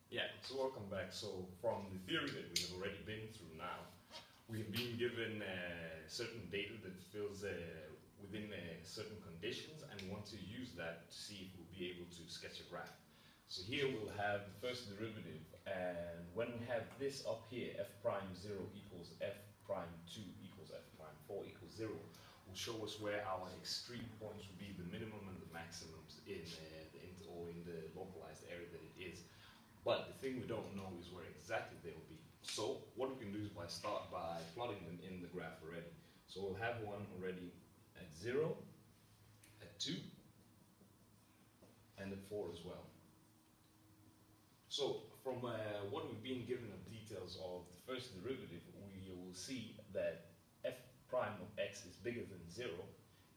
Yeah, so welcome back. So from the theory that we have already been through now, we've been given certain data that fills within certain conditions, and we want to use that to see if we'll be able to sketch a graph. So here we'll have the first derivative, and when we have this up here, f prime 0 equals f prime 2 equals f prime 4 equals 0, will show us where our extreme points will be, the minimum and the maximums in the localized area that it is. But the thing we don't know is where exactly they will be. So what we can do is start by plotting them in the graph already. So we'll have one already at 0, at 2, and at 4 as well. So from what we've been given of details of the first derivative, we will see that f prime of x is bigger than 0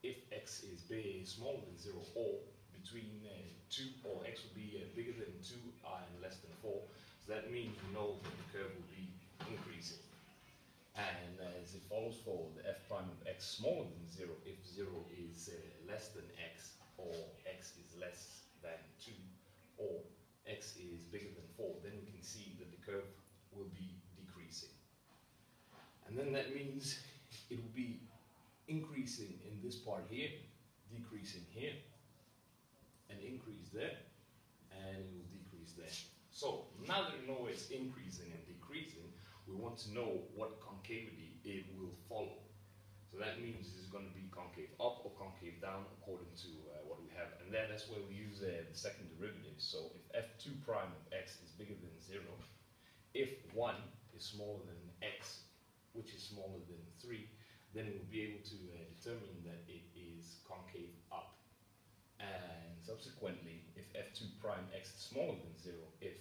if x is smaller than 0, or between 2, or x will be bigger than 2 and less than 4. So that means we know that the curve will be increasing. And as it follows for the f prime of x smaller than 0, if 0 is less than x, or x is less than 2, or x is bigger than 4, then we can see that the curve will be decreasing. And then that means it will be increasing in this part here, decreasing here, and increase there, and it will decrease there. So now that we know it's increasing and decreasing, we want to know what concavity it will follow. So that means it's going to be concave up or concave down according to what we have. And then that's where we use the second derivative. So if f2 prime of x is bigger than 0, if 1 is smaller than x, which is smaller than 3, then we'll be able to determine that it is concave up. And subsequently, if f2 prime x is smaller than 0, if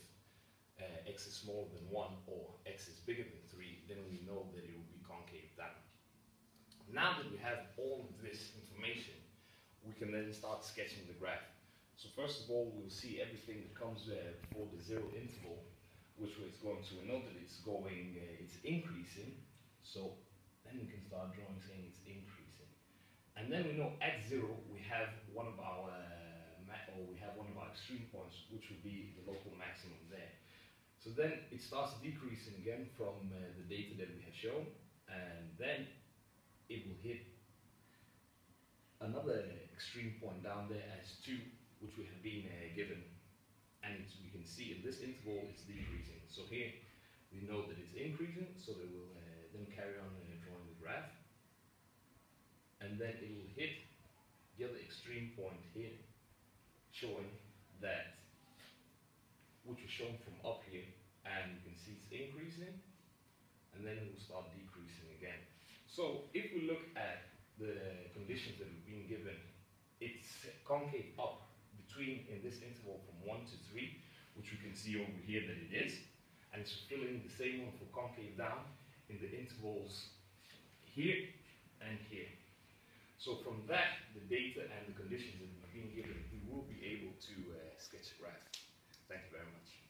x is smaller than 1, or x is bigger than 3, then we know that it will be concave down. Now that we have all of this information, we can then start sketching the graph. So first of all, we'll see everything that comes before the 0 interval, which way it's going. So we know that it's increasing. So then we can start drawing saying it's increasing. And then we know at 0 we have one of our extreme points, which will be the local maximum there. So then it starts decreasing again from the data that we have shown, and then it will hit another extreme point down there as 2, which we have been given, and we can see in this interval it's decreasing. So here we know that it's increasing, so they will then carry on drawing the graph, and then it will hit the other extreme point here, showing that, which was shown from up here, and you can see it's increasing, and then it will start decreasing again. So if we look at the conditions that we've been given, it's concave up in this interval from 1 to 3, which we can see over here that it is, and it's fulfilling the same one for concave down in the intervals here and here. So from that, the data and the conditions that we've been given, we will be able to sketch a graph. Thank you very much.